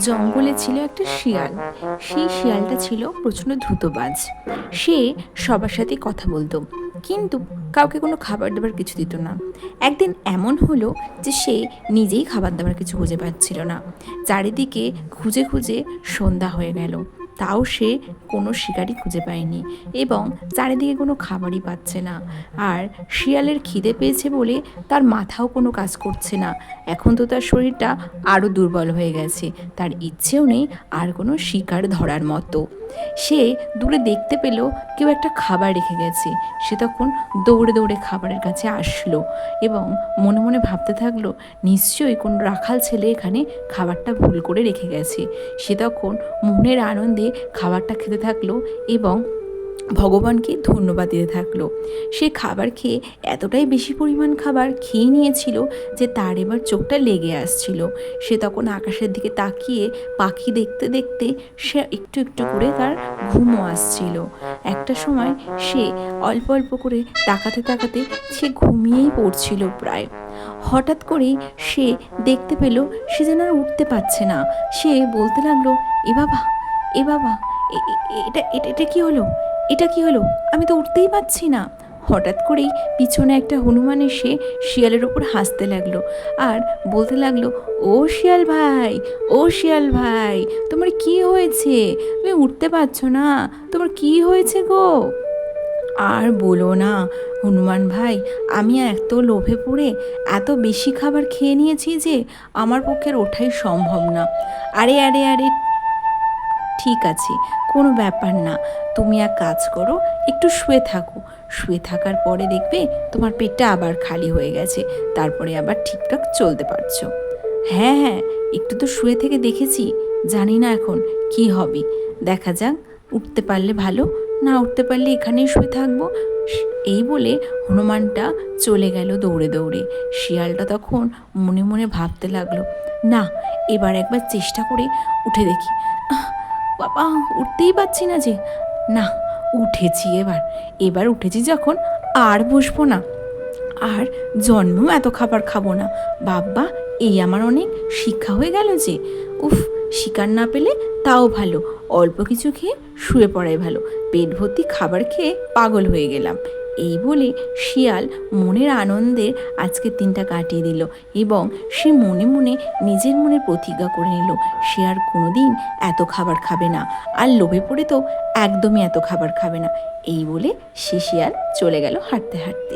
জঙ্গলে ছিল একটা শিয়াল। সেই শিয়ালটা ছিল প্রচণ্ড দ্রুতবাজ। সে সবার সাথে কথা বলতো, কিন্তু কাউকে কোনো খাবার দাবার কিছু দিত না। একদিন এমন হলো যে সে নিজেই খাবার দাবার কিছু খুঁজে পাচ্ছিল না। চারিদিকে খুঁজে খুঁজে সন্ধ্যা হয়ে গেল, তাও সে কোনো শিকারই খুঁজে পায়নি এবং চারিদিকে কোনো খাবারই পাচ্ছে না। আর শিয়ালের খিদে পেয়েছে বলে তার মাথাও কোনো কাজ করছে না। এখন তো তার শরীরটা আরও দুর্বল হয়ে গেছে, তার ইচ্ছেও নেই আর কোনো শিকার ধরার মতো। সে দূরে দেখতে পেল কেউ একটা খাবার রেখে গেছে। সে তখন দৌড়ে দৌড়ে খাবারের কাছে আসলো এবং মনে মনে ভাবতে থাকলো, নিশ্চয়ই কোনো রাখাল ছেলে এখানে খাবারটা ভুল করে রেখে গেছে। সে তখন মনের আনন্দে খাবারটা খেতে থাকলো এবং ভগবানকে ধন্যবাদ দিতে থাকলো। সে খাবার খেয়ে এতটাই বেশি পরিমাণ খাবার খেয়ে নিয়েছিল যে তার এবার চোখটা লেগে আসছিল। সে তখন আকাশের দিকে তাকিয়ে পাখি দেখতে দেখতে সে একটু একটু করে তার ঘুমও আসছিল। একটা সময় সে অল্প অল্প করে তাকাতে তাকাতে সে ঘুমিয়েই পড়ছিল প্রায়। হঠাৎ করেই সে দেখতে পেল সে যেন আর উঠতে পারছে না। সে বলতে লাগলো, এ বাবা, এ বাবা, এটা এটা এটা কি হলো, এটা কি হলো, আমি তো উঠতেই পারছি না। হঠাৎ করেই পিছনে একটা হনুমান এসে শিয়ালের ওপর হাসতে লাগলো আর বলতে লাগলো, ও শিয়াল ভাই, ও শিয়াল ভাই, তোমার কি হয়েছে? তুমি উঠতে পারছো না, তোমার কি হয়েছে গো? আর বলো না হনুমান ভাই, আমি এত লোভে পড়ে এত বেশি খাবার খেয়ে নিয়েছি যে আমার পক্ষে ওঠাই সম্ভব না। আরে আরে আরে, ঠিক আছে, কোনো ব্যাপার না, তুমি এক কাজ করো, একটু শুয়ে থাকো। শুয়ে থাকার পরে দেখবে তোমার পেটটা আবার খালি হয়ে গেছে, তারপরে আবার ঠিকঠাক চলতে পারছো। হ্যাঁ হ্যাঁ, একটু তো শুয়ে থেকে দেখেছি, জানি না এখন কি হবে, দেখা যাক, উঠতে পারলে ভালো, না উঠতে পারলে এখানেই শুয়ে থাকবো। এই বলে হনুমানটা চলে গেল দৌড়ে দৌড়ে। শিয়ালটা তখন মনে মনে ভাবতে লাগলো, না, এবার একবার চেষ্টা করে উঠে দেখি। বাবা, উঠতেই পারছি না যে। না, উঠেছি, এবার এবার উঠেছি যখন আর বসবো না, আর জন্মেও এত খাবার খাবো না। বাবা, এই আমার অনেক শিক্ষা হয়ে গেল যে, উফ, শিকার না পেলে তাও ভালো, অল্প কিছু খেয়ে শুয়ে পড়াই ভালো, পেট ভর্তি খাবার খেয়ে পাগল হয়ে গেলাম। এই বলে শিয়াল মনের আনন্দে আজকের দিনটা কাটিয়ে দিল এবং সে মনে মনে নিজের মনে প্রতিজ্ঞা করে নিল সে আর কোনোদিন এত খাবার খাবে না, আর লোভে পড়ে তো একদমই এত খাবার খাবে না। এই বলে সে শিয়াল চলে গেল হাঁটতে হাঁটতে।